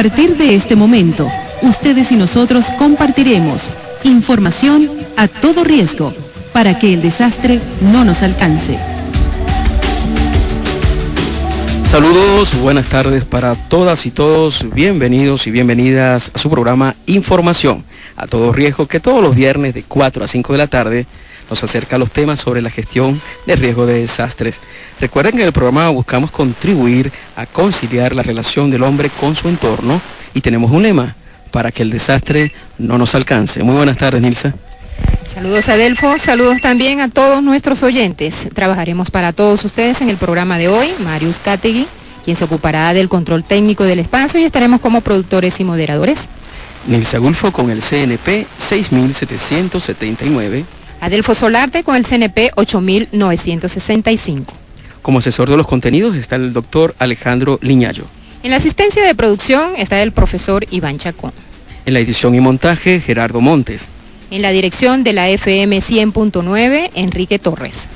partir de este momento, ustedes y nosotros compartiremos información a todo riesgo para que el desastre no nos alcance. Saludos, buenas tardes para todas y todos, bienvenidos y bienvenidas a su programa Información a todo riesgo, que todos los viernes de 4 a 5 de la tarde nos acerca a los temas sobre la gestión de riesgo de desastres. Recuerden que en el programa buscamos contribuir a conciliar la relación del hombre con su entorno y tenemos un lema: para que el desastre no nos alcance. Muy buenas tardes, Nilsa. Saludos, Adelfo, saludos también a todos nuestros oyentes. Trabajaremos para todos ustedes en el programa de hoy, Marius Cátegui, quien se ocupará del control técnico del espacio, y estaremos como productores y moderadores. Nilsa Gulfo con el CNP 6779. Adelfo Solarte con el CNP 8965. Como asesor de los contenidos está el doctor Alejandro Liñayo. En la asistencia de producción está el profesor Iván Chacón. En la edición y montaje, Gerardo Montes. En la dirección de la FM 100.9, Enrique Torres.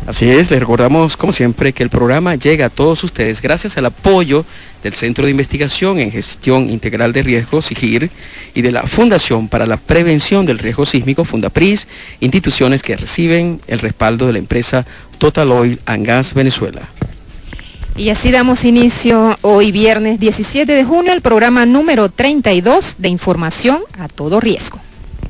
Así es, les recordamos como siempre que el programa llega a todos ustedes gracias al apoyo del Centro de Investigación en Gestión Integral de Riesgos, SIGIR, y de la Fundación para la Prevención del Riesgo Sísmico, Fundapris, instituciones que reciben el respaldo de la empresa Total Oil and Gas Venezuela. Y así damos inicio hoy viernes 17 de junio al programa número 32 de Información a todo riesgo.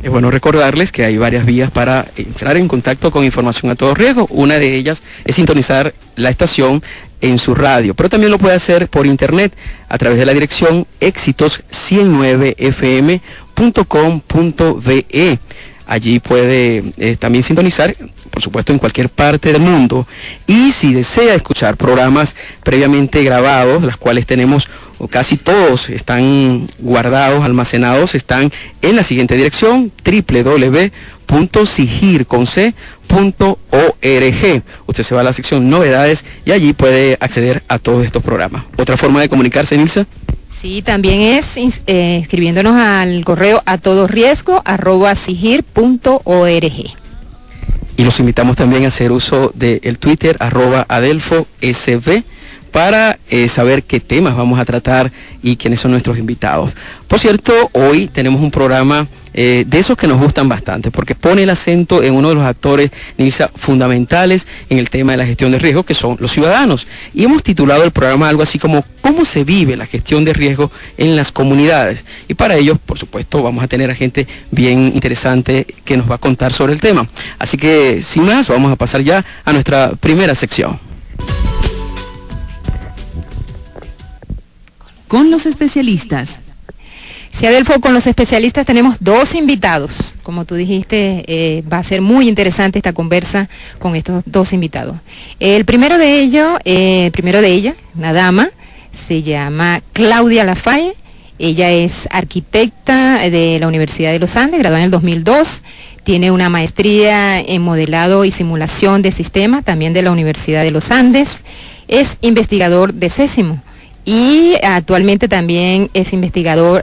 Es bueno recordarles que hay varias vías para entrar en contacto con Información a todo riesgo. Una de ellas es sintonizar la estación en su radio, pero también lo puede hacer por internet a través de la dirección éxitos109fm.com.be. Allí puede también sintonizar, por supuesto, en cualquier parte del mundo. Y si desea escuchar programas previamente grabados, las cuales tenemos, o casi todos están guardados, almacenados, están en la siguiente dirección: www.sigir.org. Usted se va a la sección Novedades y allí puede acceder a todos estos programas. ¿Otra forma de comunicarse, Nilsa? Sí, también es escribiéndonos al correo a todo riesgo@sigir.org. Y los invitamos también a hacer uso del Twitter @AdelfoSB para saber qué temas vamos a tratar y quiénes son nuestros invitados. Por cierto, hoy tenemos un programa de esos que nos gustan bastante, porque pone el acento en uno de los actores, Nilsa, fundamentales en el tema de la gestión de riesgo, que son los ciudadanos. Y hemos titulado el programa algo así como ¿cómo se vive la gestión de riesgo en las comunidades? Y para ello, por supuesto, vamos a tener a gente bien interesante que nos va a contar sobre el tema. Así que, sin más, vamos a pasar ya a nuestra primera sección. Con los especialistas. Sí, Adelfo, con los especialistas tenemos dos invitados. Como tú dijiste, va a ser muy interesante esta conversa con estos dos invitados. El primero de ella, una dama, se llama Claudia Lafaye. Ella es arquitecta de la Universidad de los Andes, graduada en el 2002. Tiene una maestría en modelado y simulación de sistemas, también de la Universidad de los Andes. Es investigador de Sésimo. Y actualmente también es investigadora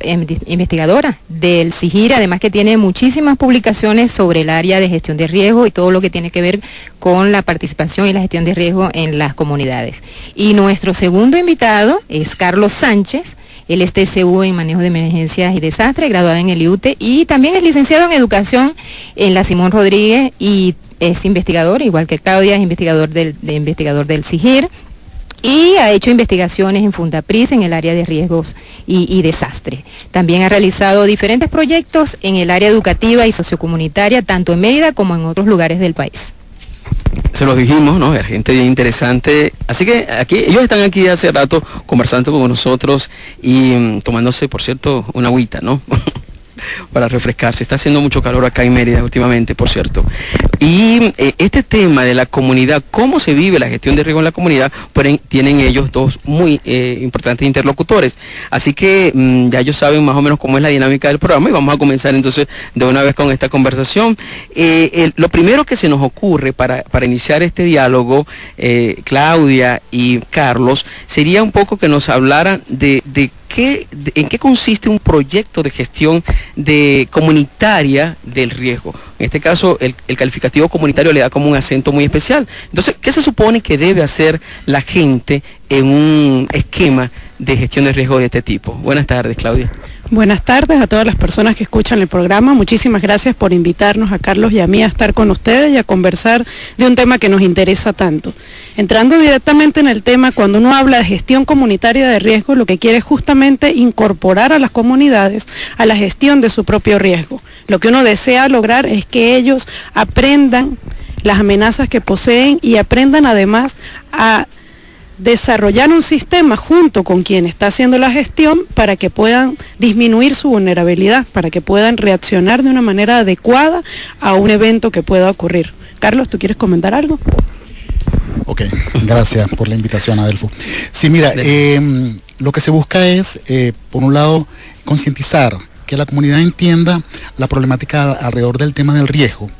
del SIGIR, además que tiene muchísimas publicaciones sobre el área de gestión de riesgo y todo lo que tiene que ver con la participación y la gestión de riesgo en las comunidades. Y nuestro segundo invitado es Carlos Sánchez. Él es TCU en manejo de emergencias y desastres, graduado en el IUTE, y también es licenciado en educación en la Simón Rodríguez, y es investigador, igual que Claudia, es investigador del SIGIR. Y ha hecho investigaciones en Fundapris en el área de riesgos y desastres. También ha realizado diferentes proyectos en el área educativa y sociocomunitaria, tanto en Mérida como en otros lugares del país. Se los dijimos, ¿no? Es gente bien interesante. Así que ellos están aquí hace rato conversando con nosotros y tomándose, por cierto, una agüita, ¿no? Para refrescarse. Está haciendo mucho calor acá en Mérida últimamente, por cierto. Y este tema de la comunidad, cómo se vive la gestión de riesgo en la comunidad, pues tienen ellos dos muy importantes interlocutores. Así que ya ellos saben más o menos cómo es la dinámica del programa y vamos a comenzar entonces de una vez con esta conversación. Lo primero que se nos ocurre para iniciar este diálogo, Claudia y Carlos, sería un poco que nos hablaran de ¿en qué consiste un proyecto de gestión comunitaria del riesgo? En este caso, el calificativo comunitario le da como un acento muy especial. Entonces, ¿qué se supone que debe hacer la gente en un esquema de gestión de riesgo de este tipo. Buenas tardes, Claudia. Buenas tardes a todas las personas que escuchan el programa. Muchísimas gracias por invitarnos a Carlos y a mí a estar con ustedes y a conversar de un tema que nos interesa tanto. Entrando directamente en el tema, cuando uno habla de gestión comunitaria de riesgo, lo que quiere es justamente incorporar a las comunidades a la gestión de su propio riesgo. Lo que uno desea lograr es que ellos aprendan las amenazas que poseen y aprendan además a desarrollar un sistema junto con quien está haciendo la gestión para que puedan disminuir su vulnerabilidad, para que puedan reaccionar de una manera adecuada a un evento que pueda ocurrir. Carlos, ¿tú quieres comentar algo? Ok, gracias por la invitación, Adelfo. Sí, mira, lo que se busca es, por un lado, concientizar, que la comunidad entienda la problemática alrededor del tema del riesgo,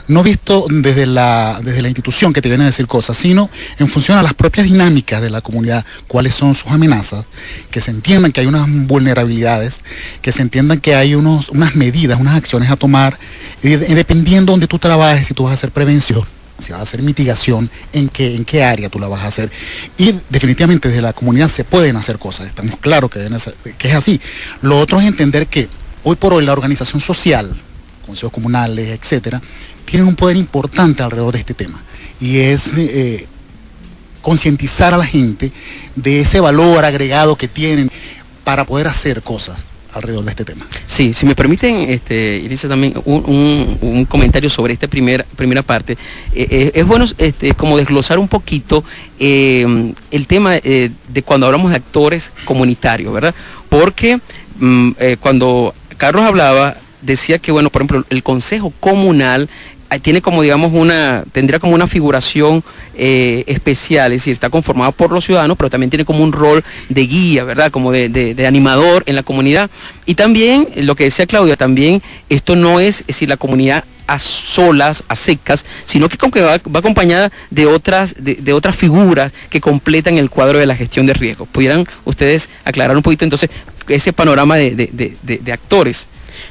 no visto desde la institución que te viene a decir cosas, sino en función a las propias dinámicas de la comunidad, cuáles son sus amenazas, que se entiendan que hay unas vulnerabilidades, que se entiendan que hay unas medidas, unas acciones a tomar, y dependiendo de donde tú trabajes, si tú vas a hacer prevención, si vas a hacer mitigación, en qué área tú la vas a hacer. Y definitivamente desde la comunidad se pueden hacer cosas, estamos claros que es así. Lo otro es entender que hoy por hoy la organización social, consejos comunales, etcétera, tienen un poder importante alrededor de este tema, y es concientizar a la gente de ese valor agregado que tienen para poder hacer cosas alrededor de este tema. Sí, si me permiten, Irisa, también un comentario sobre esta primera parte. Es bueno como desglosar un poquito el tema de cuando hablamos de actores comunitarios, ¿verdad? Porque cuando Carlos hablaba, decía que, bueno, por ejemplo, el Consejo Comunal tiene como, digamos, tendría como una figuración especial, es decir, está conformado por los ciudadanos, pero también tiene como un rol de guía, ¿verdad? Como de animador en la comunidad. Y también, lo que decía Claudia, también esto no es decir, la comunidad a solas, a secas, sino que va acompañada de otras figuras que completan el cuadro de la gestión de riesgo. ¿Pudieran ustedes aclarar un poquito entonces ese panorama de actores?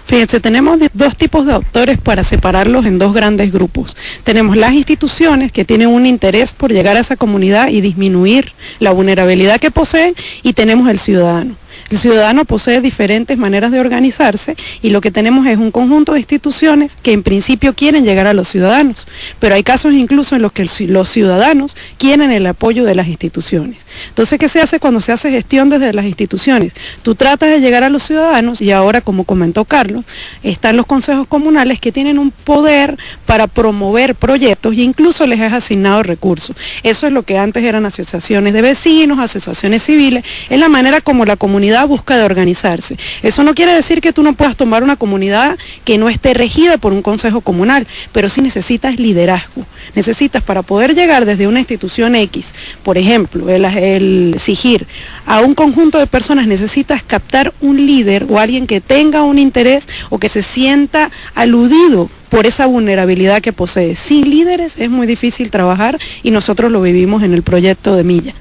Fíjense, tenemos dos tipos de actores para separarlos en dos grandes grupos. Tenemos las instituciones que tienen un interés por llegar a esa comunidad y disminuir la vulnerabilidad que poseen, y tenemos el ciudadano. El ciudadano posee diferentes maneras de organizarse y lo que tenemos es un conjunto de instituciones que en principio quieren llegar a los ciudadanos, pero hay casos incluso en los que los ciudadanos quieren el apoyo de las instituciones. Entonces, ¿qué se hace cuando se hace gestión desde las instituciones? Tú tratas de llegar a los ciudadanos y ahora, como comentó Carlos, están los consejos comunales que tienen un poder para promover proyectos e incluso les es asignado recursos. Eso es lo que antes eran asociaciones de vecinos, asociaciones civiles, es la manera como la comunidad busca de organizarse. Eso no quiere decir que tú no puedas tomar una comunidad que no esté regida por un consejo comunal, pero sí necesitas liderazgo. Necesitas, para poder llegar desde una institución X, por ejemplo, el SIGIR, a un conjunto de personas, necesitas captar un líder o alguien que tenga un interés o que se sienta aludido por esa vulnerabilidad que posee. Sin líderes es muy difícil trabajar y nosotros lo vivimos en el proyecto de Milla.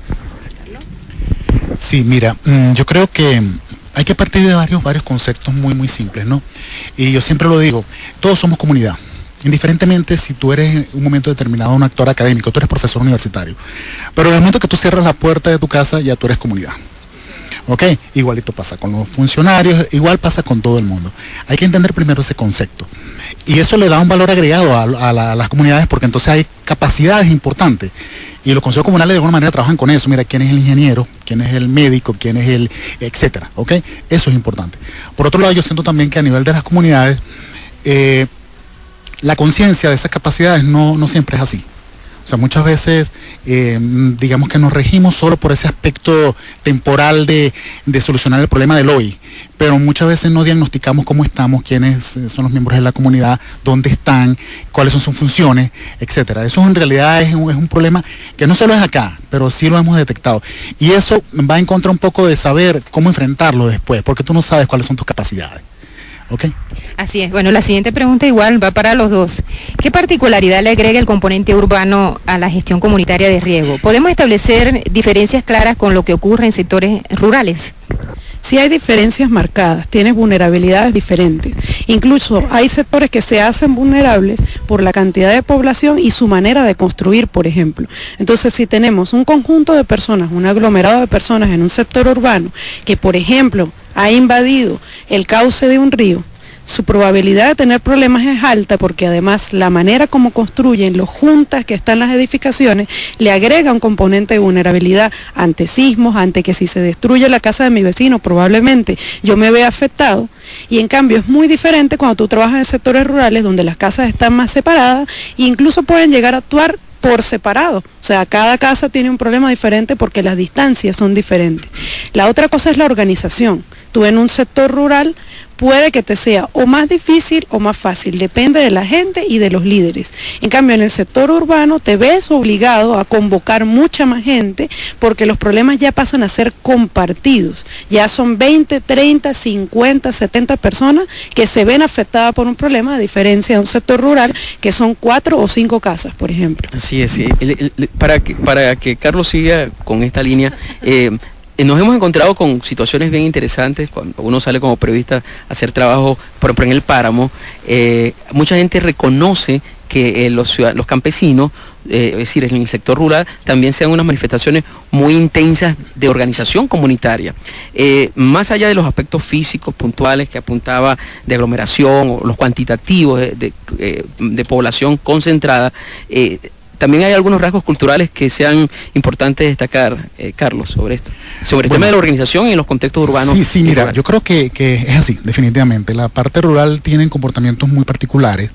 Sí, mira, yo creo que hay que partir de varios conceptos muy simples, ¿no? Y yo siempre lo digo, todos somos comunidad. Indiferentemente si tú eres en un momento determinado un actor académico, tú eres profesor universitario. Pero en el momento que tú cierras la puerta de tu casa, ya tú eres comunidad. ¿Ok? Igualito pasa con los funcionarios, igual pasa con todo el mundo. Hay que entender primero ese concepto. Y eso le da un valor agregado a las comunidades, porque entonces hay capacidades importantes. Y los consejos comunales de alguna manera trabajan con eso. Mira, quién es el ingeniero, quién es el médico, quién es el etcétera. ¿Ok? Eso es importante. Por otro lado, yo siento también que a nivel de las comunidades, la conciencia de esas capacidades no siempre es así. O sea, muchas veces, digamos que nos regimos solo por ese aspecto temporal de solucionar el problema del hoy, pero muchas veces no diagnosticamos cómo estamos, quiénes son los miembros de la comunidad, dónde están, cuáles son sus funciones, etcétera. Eso en realidad es un problema que no solo es acá, pero sí lo hemos detectado. Y eso va en contra un poco de saber cómo enfrentarlo después, porque tú no sabes cuáles son tus capacidades. ¿Okay? Así es. Bueno, la siguiente pregunta igual va para los dos. ¿Qué particularidad le agrega el componente urbano a la gestión comunitaria de riesgo? ¿Podemos establecer diferencias claras con lo que ocurre en sectores rurales? Sí hay diferencias marcadas, tienes vulnerabilidades diferentes. Incluso hay sectores que se hacen vulnerables por la cantidad de población y su manera de construir, por ejemplo. Entonces, si tenemos un conjunto de personas, un aglomerado de personas en un sector urbano que, por ejemplo, ha invadido el cauce de un río, su probabilidad de tener problemas es alta, porque además la manera como construyen, lo juntas que están las edificaciones, le agrega un componente de vulnerabilidad ante sismos, ante que si se destruye la casa de mi vecino probablemente yo me vea afectado. Y en cambio es muy diferente cuando tú trabajas en sectores rurales donde las casas están más separadas e incluso pueden llegar a actuar por separado. O sea, cada casa tiene un problema diferente porque las distancias son diferentes. La otra cosa es la organización. Tú en un sector rural puede que te sea o más difícil o más fácil, depende de la gente y de los líderes. En cambio, en el sector urbano te ves obligado a convocar mucha más gente porque los problemas ya pasan a ser compartidos. Ya son 20, 30, 50, 70 personas que se ven afectadas por un problema, a diferencia de un sector rural que son 4 o 5 casas, por ejemplo. Así es, sí. Para que Carlos siga con esta línea, nos hemos encontrado con situaciones bien interesantes cuando uno sale como periodista a hacer trabajo, por ejemplo en el páramo. Mucha gente reconoce que los campesinos, es decir, en el sector rural, también sean unas manifestaciones muy intensas de organización comunitaria. Más allá de los aspectos físicos puntuales que apuntaba de aglomeración o los cuantitativos de población concentrada, también hay algunos rasgos culturales que sean importantes destacar, Carlos, sobre esto. Sobre el tema de la organización y en los contextos urbanos. Sí, mira, yo creo que es así, definitivamente. La parte rural tiene comportamientos muy particulares.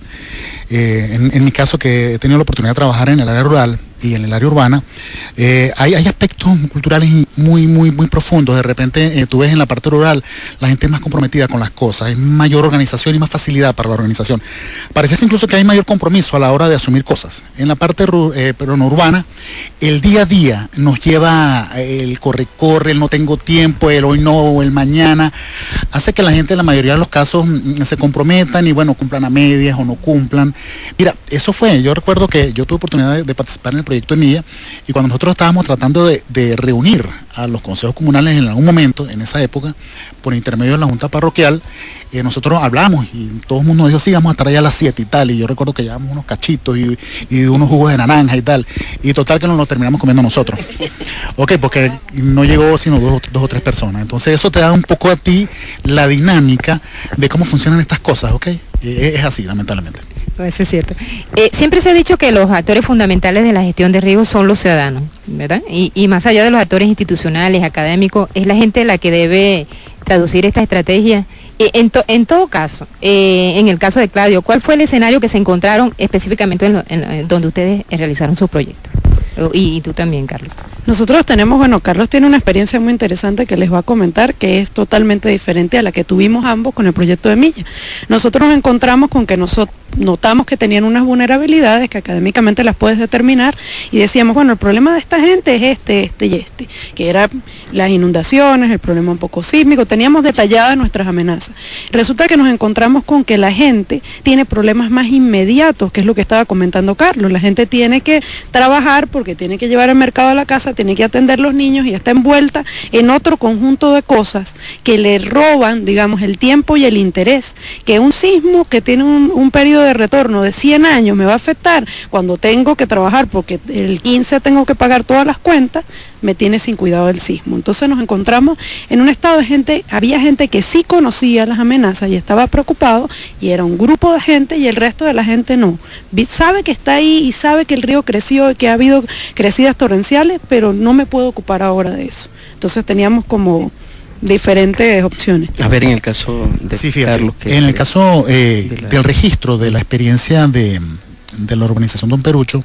En mi caso, que he tenido la oportunidad de trabajar en el área rural y en el área urbana, hay aspectos culturales muy profundos. De repente tú ves en la parte rural la gente es más comprometida con las cosas, hay mayor organización y más facilidad para la organización. Parece incluso que hay mayor compromiso a la hora de asumir cosas. En la parte pero no urbana, el día a día nos lleva el corre, el no tengo tiempo, el hoy no o el mañana, hace que la gente en la mayoría de los casos se comprometan y bueno, cumplan a medias o no cumplan. Mira, eso fue, yo recuerdo que yo tuve oportunidad de participar en el proyecto Emilla, y cuando nosotros estábamos tratando de reunir a los consejos comunales en algún momento, en esa época, por intermedio de la junta parroquial, nosotros hablamos y todo el mundo nos dijo, sí, vamos a estar allá a las 7 y tal, y yo recuerdo que llevamos unos cachitos y unos jugos de naranja y tal, y total que nos lo terminamos comiendo nosotros. Ok, porque no llegó sino dos o tres personas. Entonces eso te da un poco a ti la dinámica de cómo funcionan estas cosas, ok. Es así, lamentablemente. Eso es cierto. Siempre se ha dicho que los actores fundamentales de la gestión de riesgos son los ciudadanos, ¿verdad? Y más allá de los actores institucionales, académicos, es la gente la que debe traducir esta estrategia. En todo caso, en el caso de Claudio, ¿cuál fue el escenario que se encontraron específicamente donde ustedes realizaron sus proyectos? Y tú también, Carlos. Nosotros tenemos, Carlos tiene una experiencia muy interesante que les va a comentar, que es totalmente diferente a la que tuvimos ambos con el proyecto de Milla. Nosotros nos encontramos con que notamos que tenían unas vulnerabilidades que académicamente las puedes determinar y decíamos, bueno, el problema de esta gente es este y este, que eran las inundaciones, el problema un poco sísmico, teníamos detalladas nuestras amenazas. Resulta que nos encontramos con que la gente tiene problemas más inmediatos, que es lo que estaba comentando Carlos. La gente tiene que trabajar porque tiene que llevar el mercado a la casa, tiene que atender los niños y está envuelta en otro conjunto de cosas que le roban, digamos, el tiempo y el interés. Que un sismo que tiene un periodo de retorno de 100 años me va a afectar cuando tengo que trabajar porque el 15 tengo que pagar todas las cuentas, me tiene sin cuidado el sismo. Entonces nos encontramos en un estado de gente, había gente que sí conocía las amenazas y estaba preocupado, y era un grupo de gente y el resto de la gente no. Sabe que está ahí y sabe que el río creció y que ha habido crecidas torrenciales, pero no me puedo ocupar ahora de eso. Entonces teníamos como diferentes opciones. A ver, en el caso de Carlos, en el caso del registro de la experiencia de la urbanización Don Perucho,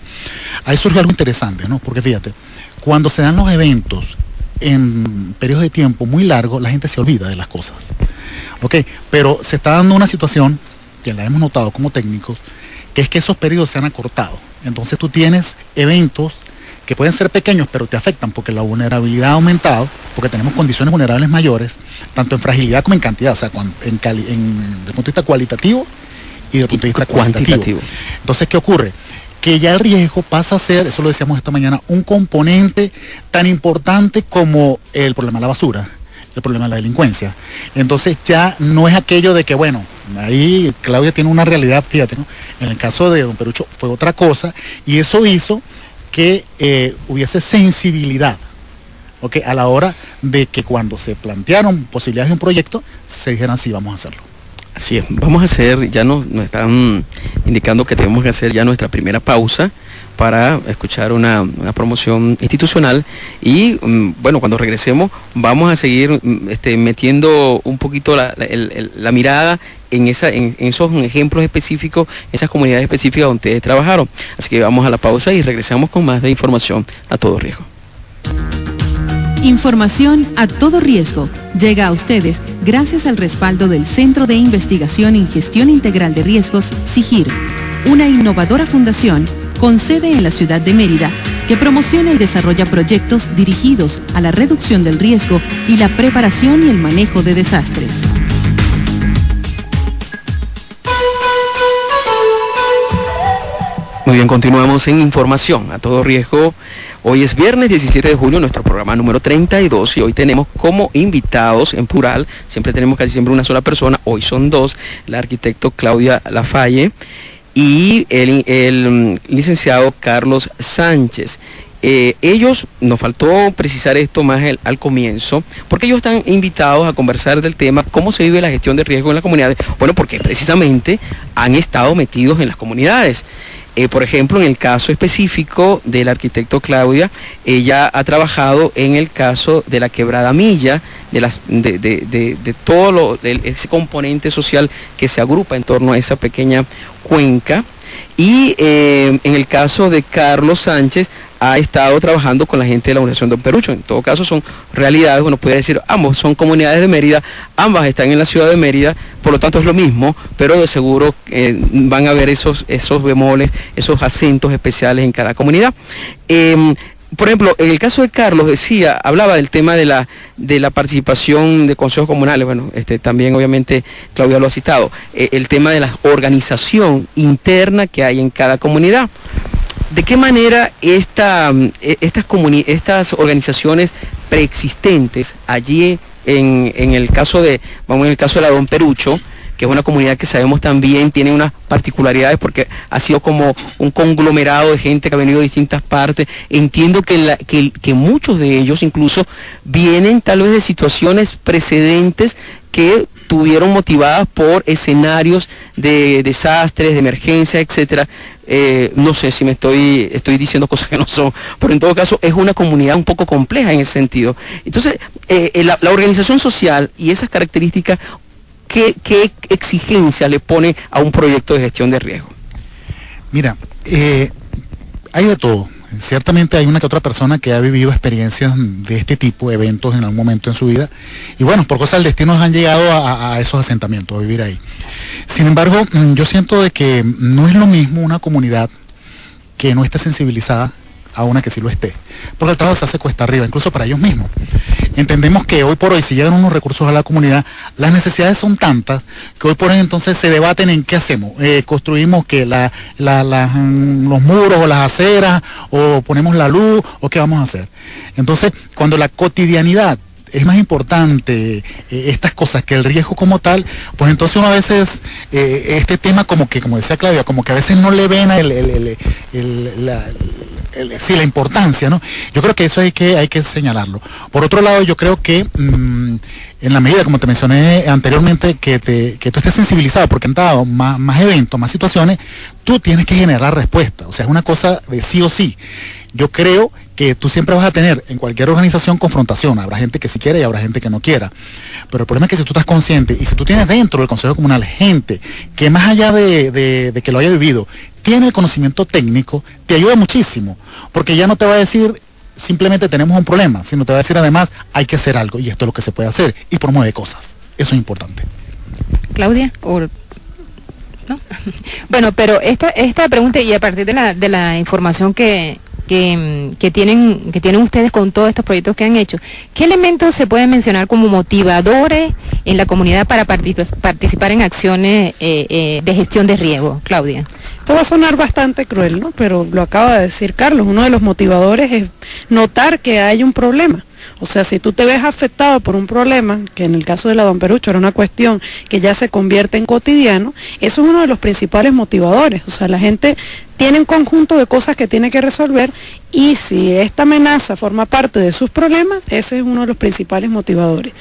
ahí surge algo interesante, ¿no? Porque fíjate, cuando se dan los eventos en periodos de tiempo muy largos, la gente se olvida de las cosas. Ok, pero se está dando una situación, que la hemos notado como técnicos, que es que esos periodos se han acortado. Entonces tú tienes eventos que pueden ser pequeños, pero te afectan porque la vulnerabilidad ha aumentado, porque tenemos condiciones vulnerables mayores, tanto en fragilidad como en cantidad, o sea, desde el punto de vista cualitativo y desde el punto de vista cuantitativo. Entonces, ¿qué ocurre? Que ya el riesgo pasa a ser, eso lo decíamos esta mañana, un componente tan importante como el problema de la basura, el problema de la delincuencia. Entonces ya no es aquello de que, bueno, Ahí Claudia tiene una realidad, fíjate, ¿no? En el caso de don Perucho fue otra cosa, y eso hizo que hubiese sensibilidad, ¿okay? A la hora de que cuando se plantearon posibilidades de un proyecto, se dijeran sí, vamos a hacerlo. Así es, vamos a hacer, ya nos están indicando que tenemos que hacer ya nuestra primera pausa para escuchar una promoción institucional y bueno, cuando regresemos vamos a seguir metiendo un poquito la mirada en esos ejemplos específicos, esas comunidades específicas donde ustedes trabajaron. Así que vamos a la pausa y regresamos con más de información a todo riesgo. Información a todo riesgo llega a ustedes gracias al respaldo del Centro de Investigación en Gestión Integral de Riesgos, CIGIR, una innovadora fundación con sede en la ciudad de Mérida que promociona y desarrolla proyectos dirigidos a la reducción del riesgo y la preparación y el manejo de desastres. Muy bien, continuamos en información a todo riesgo. Hoy es viernes 17 de julio, nuestro programa número 32, y hoy tenemos como invitados en plural, siempre tenemos casi siempre una sola persona, hoy son dos, la arquitecto Claudia Lafalle y el licenciado Carlos Sánchez. Ellos, nos faltó precisar esto más al comienzo, porque ellos están invitados a conversar del tema cómo se vive la gestión de riesgo en las comunidades. Bueno, porque precisamente han estado metidos en las comunidades. Por ejemplo, en el caso específico del arquitecto Claudia, ella ha trabajado en el caso de la Quebrada Milla, de todo ese componente social que se agrupa en torno a esa pequeña cuenca. Y en el caso de Carlos Sánchez, ha estado trabajando con la gente de la Fundación Don Perucho. En todo caso son realidades, uno puede decir, ambos son comunidades de Mérida, ambas están en la ciudad de Mérida, por lo tanto es lo mismo, pero de seguro van a haber esos bemoles, esos acentos especiales en cada comunidad. Por ejemplo, en el caso de Carlos hablaba del tema de la participación de consejos comunales. Bueno, también obviamente Claudia lo ha citado, el tema de la organización interna que hay en cada comunidad. ¿De qué manera estas organizaciones preexistentes allí en el caso de la Don Perucho, que es una comunidad que sabemos también tiene unas particularidades porque ha sido como un conglomerado de gente que ha venido de distintas partes? Entiendo que muchos de ellos incluso vienen tal vez de situaciones precedentes que tuvieron motivadas por escenarios de desastres, de emergencia, etcétera. No sé si estoy diciendo cosas que no son, pero en todo caso es una comunidad un poco compleja en ese sentido. Entonces, la organización social y esas características, ¿qué exigencia le pone a un proyecto de gestión de riesgo? Mira, hay de todo. Ciertamente hay una que otra persona que ha vivido experiencias de este tipo de eventos en algún momento en su vida, y bueno, por cosas del destino han llegado a esos asentamientos, a vivir ahí. Sin embargo, yo siento de que no es lo mismo una comunidad que no esté sensibilizada a una que sí lo esté, porque el trabajo se hace cuesta arriba, incluso para ellos mismos. Entendemos que hoy por hoy, si llegan unos recursos a la comunidad, las necesidades son tantas que hoy por hoy entonces se debaten en qué hacemos. Construimos que los muros o las aceras, o ponemos la luz, o qué vamos a hacer. Entonces, cuando la cotidianidad es más importante estas cosas que el riesgo como tal, pues entonces uno a veces este tema como decía Claudia, como que a veces no le ven la importancia, ¿no? Yo creo que eso hay que señalarlo. Por otro lado, yo creo que en la medida, como te mencioné anteriormente, que tú estés sensibilizado, porque han dado más eventos, más situaciones, tú tienes que generar respuesta. O sea, es una cosa de sí o sí. Yo creo que tú siempre vas a tener en cualquier organización confrontación. Habrá gente que sí quiere y habrá gente que no quiera. Pero el problema es que si tú estás consciente y si tú tienes dentro del Consejo Comunal gente que más allá de que lo haya vivido, tiene el conocimiento técnico, te ayuda muchísimo. Porque ya no te va a decir simplemente tenemos un problema, sino te va a decir además hay que hacer algo y esto es lo que se puede hacer, y promueve cosas. Eso es importante. Claudia, ¿no? Bueno, pero esta pregunta, y a partir de la información que tienen ustedes con todos estos proyectos que han hecho, ¿qué elementos se pueden mencionar como motivadores en la comunidad para participar en acciones de gestión de riesgo? Claudia. Esto va a sonar bastante cruel, ¿no? Pero lo acaba de decir Carlos, uno de los motivadores es notar que hay un problema. O sea, si tú te ves afectado por un problema, que en el caso de la Don Perucho era una cuestión que ya se convierte en cotidiano, eso es uno de los principales motivadores. O sea, la gente tiene un conjunto de cosas que tiene que resolver y si esta amenaza forma parte de sus problemas, ese es uno de los principales motivadores.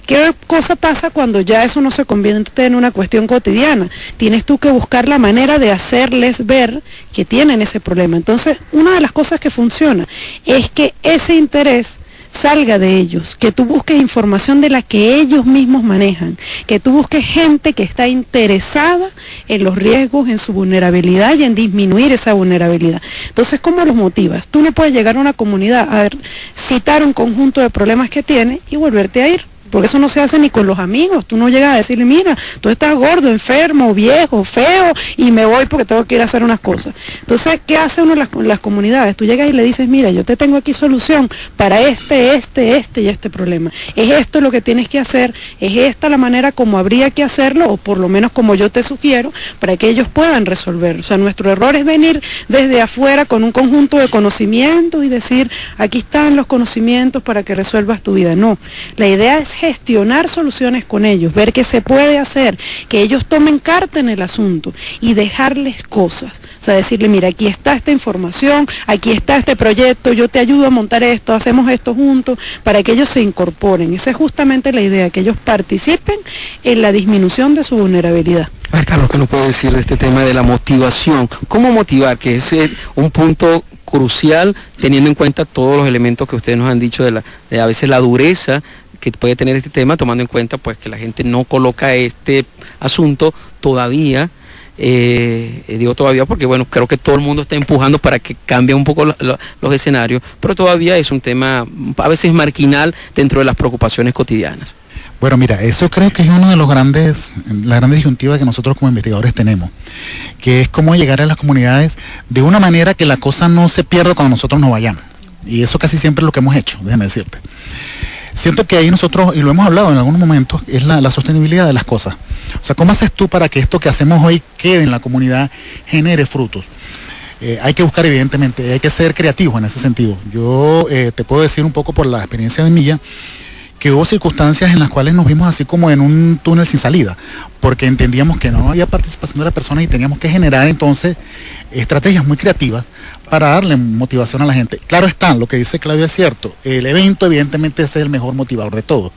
¿Qué cosa pasa cuando ya eso no se convierte en una cuestión cotidiana? Tienes tú que buscar la manera de hacerles ver que tienen ese problema. Entonces, una de las cosas que funciona es que ese interés salga de ellos, que tú busques información de la que ellos mismos manejan, que tú busques gente que está interesada en los riesgos, en su vulnerabilidad y en disminuir esa vulnerabilidad. Entonces, ¿cómo los motivas? Tú no puedes llegar a una comunidad a citar un conjunto de problemas que tiene y volverte a ir. Porque eso no se hace ni con los amigos. Tú no llegas a decirle, mira, tú estás gordo, enfermo, viejo, feo, y me voy porque tengo que ir a hacer unas cosas. Entonces, ¿qué hace uno en las comunidades? Tú llegas y le dices, mira, yo te tengo aquí solución para este y este problema. Es esto lo que tienes que hacer, es esta la manera como habría que hacerlo, o por lo menos como yo te sugiero, para que ellos puedan resolver. O sea, nuestro error es venir desde afuera con un conjunto de conocimientos y decir, aquí están los conocimientos para que resuelvas tu vida. No, la idea es gestionar soluciones con ellos, ver qué se puede hacer, que ellos tomen carta en el asunto y dejarles cosas. O sea, decirle, mira, aquí está esta información, aquí está este proyecto, yo te ayudo a montar esto, hacemos esto juntos, para que ellos se incorporen. Esa es justamente la idea, que ellos participen en la disminución de su vulnerabilidad. A ver, Carlos, ¿qué nos puede decir de este tema de la motivación? ¿Cómo motivar? Que es un punto crucial, teniendo en cuenta todos los elementos que ustedes nos han dicho de a veces la dureza que puede tener este tema, tomando en cuenta pues que la gente no coloca este asunto todavía, digo todavía porque bueno, creo que todo el mundo está empujando para que cambie un poco los escenarios, pero todavía es un tema a veces marginal dentro de las preocupaciones cotidianas. Bueno, mira, eso creo que es uno de las grandes disyuntivas que nosotros como investigadores tenemos, que es cómo llegar a las comunidades de una manera que la cosa no se pierda cuando nosotros nos vayamos. Y eso casi siempre es lo que hemos hecho, déjame decirte. Siento que ahí nosotros, y lo hemos hablado en algunos momentos, es la sostenibilidad de las cosas. O sea, ¿cómo haces tú para que esto que hacemos hoy quede en la comunidad, genere frutos? Hay que buscar, evidentemente, hay que ser creativos en ese sentido. Yo te puedo decir un poco por la experiencia de Milla, que hubo circunstancias en las cuales nos vimos así como en un túnel sin salida, porque entendíamos que no había participación de las personas y teníamos que generar entonces estrategias muy creativas para darle motivación a la gente. Claro está, lo que dice Claudia es cierto, el evento evidentemente ese es el mejor motivador de todo,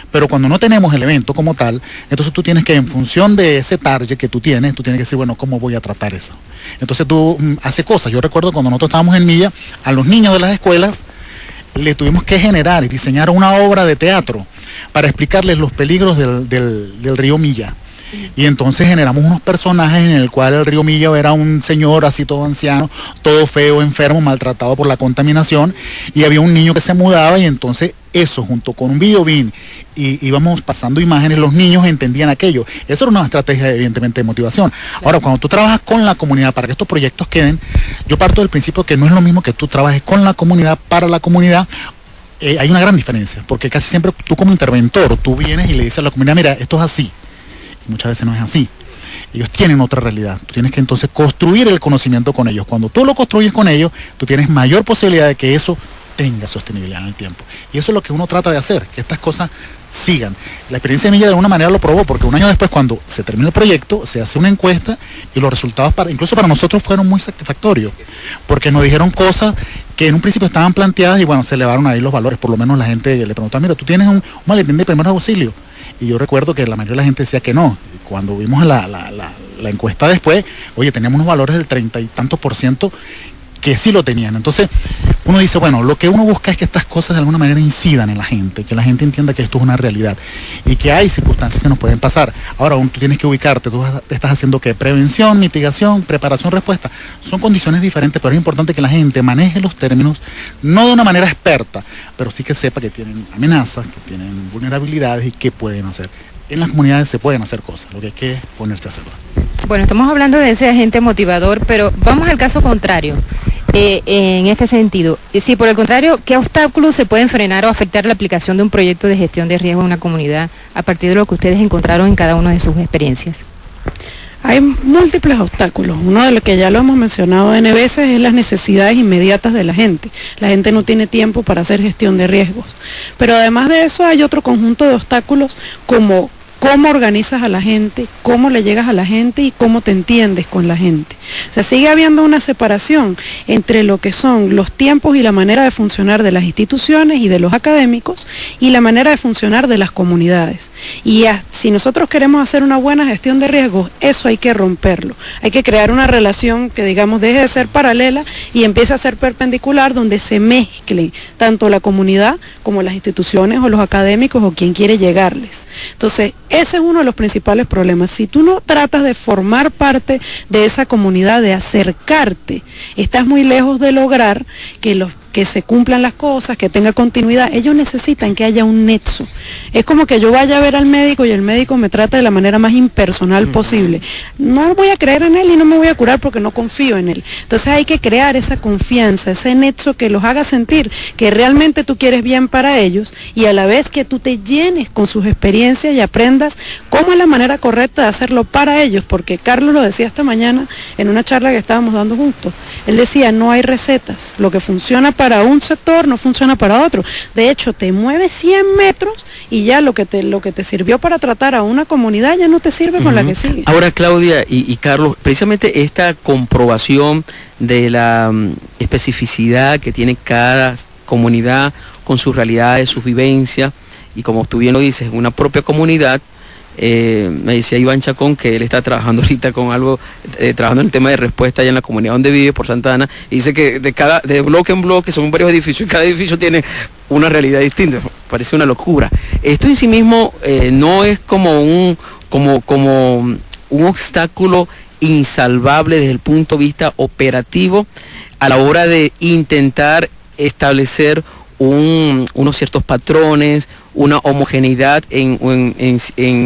pero cuando no tenemos el evento como tal, entonces tú tienes que, en función de ese target que tú tienes que decir, bueno, ¿cómo voy a tratar eso? Entonces tú haces cosas. Yo recuerdo cuando nosotros estábamos en Milla, a los niños de las escuelas, le tuvimos que generar y diseñar una obra de teatro para explicarles los peligros del río Milla. Y entonces generamos unos personajes en el cual el río Milla era un señor así todo anciano, todo feo, enfermo, maltratado por la contaminación, y había un niño que se mudaba y entonces eso junto con un videobeam y íbamos pasando imágenes, los niños entendían aquello. Eso era una estrategia evidentemente de motivación. Ahora, cuando tú trabajas con la comunidad para que estos proyectos queden, yo parto del principio que no es lo mismo que tú trabajes con la comunidad para la comunidad. Hay una gran diferencia, porque casi siempre tú como interventor, tú vienes y le dices a la comunidad, mira, esto es así. Muchas veces no es así. Ellos tienen otra realidad. Tú tienes que entonces construir el conocimiento con ellos. Cuando tú lo construyes con ellos, tú tienes mayor posibilidad de que eso tenga sostenibilidad en el tiempo. Y eso es lo que uno trata de hacer, que estas cosas sigan. La experiencia de Milla de alguna manera lo probó, porque un año después, cuando se termina el proyecto, se hace una encuesta y los resultados incluso para nosotros fueron muy satisfactorios, porque nos dijeron cosas que en un principio estaban planteadas y bueno, se elevaron ahí los valores. Por lo menos la gente le preguntaba, mira, tú tienes un maletín de primeros auxilios. Y yo recuerdo que la mayoría de la gente decía que no. Cuando vimos la encuesta después, oye, teníamos unos valores del 30 y tantos % que sí lo tenían. Entonces, uno dice, bueno, lo que uno busca es que estas cosas de alguna manera incidan en la gente, que la gente entienda que esto es una realidad y que hay circunstancias que nos pueden pasar. Ahora, tú tienes que ubicarte, tú estás haciendo ¿qué? Prevención, mitigación, preparación, respuesta. Son condiciones diferentes, pero es importante que la gente maneje los términos, no de una manera experta, pero sí que sepa que tienen amenazas, que tienen vulnerabilidades y qué pueden hacer. En las comunidades se pueden hacer cosas, lo que hay que es ponerse a hacerlo. Bueno, estamos hablando de ese agente motivador, pero vamos al caso contrario. En este sentido, si por el contrario, ¿qué obstáculos se pueden frenar o afectar la aplicación de un proyecto de gestión de riesgo en una comunidad a partir de lo que ustedes encontraron en cada una de sus experiencias? Hay múltiples obstáculos. Uno de los que ya lo hemos mencionado N veces es las necesidades inmediatas de la gente. La gente no tiene tiempo para hacer gestión de riesgos. Pero además de eso hay otro conjunto de obstáculos como cómo organizas a la gente, cómo le llegas a la gente y cómo te entiendes con la gente. O sea, sigue habiendo una separación entre lo que son los tiempos y la manera de funcionar de las instituciones y de los académicos y la manera de funcionar de las comunidades. Y si nosotros queremos hacer una buena gestión de riesgos, eso hay que romperlo. Hay que crear una relación que, digamos, deje de ser paralela y empiece a ser perpendicular, donde se mezcle tanto la comunidad como las instituciones o los académicos o quien quiere llegarles. Entonces, ese es uno de los principales problemas. Si tú no tratas de formar parte de esa comunidad, de acercarte, estás muy lejos de lograr que se cumplan las cosas, que tenga continuidad. Ellos necesitan que haya un nexo. Es como que yo vaya a ver al médico y el médico me trata de la manera más impersonal posible. No voy a creer en él y no me voy a curar porque no confío en él. Entonces hay que crear esa confianza, ese nexo que los haga sentir que realmente tú quieres bien para ellos y a la vez que tú te llenes con sus experiencias y aprendas cómo es la manera correcta de hacerlo para ellos, porque Carlos lo decía esta mañana en una charla que estábamos dando juntos. Él decía, no hay recetas, lo que funciona para un sector no funciona para otro. De hecho, te mueves 100 metros y ya lo que te sirvió para tratar a una comunidad ya no te sirve con la que sigue. Ahora, Claudia y Carlos, precisamente esta comprobación de la especificidad que tiene cada comunidad con sus realidades, sus vivencias, y como tú bien lo dices, una propia comunidad. Me decía Iván Chacón que él está trabajando ahorita con algo, trabajando en el tema de respuesta allá en la comunidad donde vive, por Santa Ana, y dice que de bloque en bloque son varios edificios y cada edificio tiene una realidad distinta. Parece una locura. Esto en sí mismo no es como un obstáculo insalvable desde el punto de vista operativo a la hora de intentar establecer unos ciertos patrones, una homogeneidad en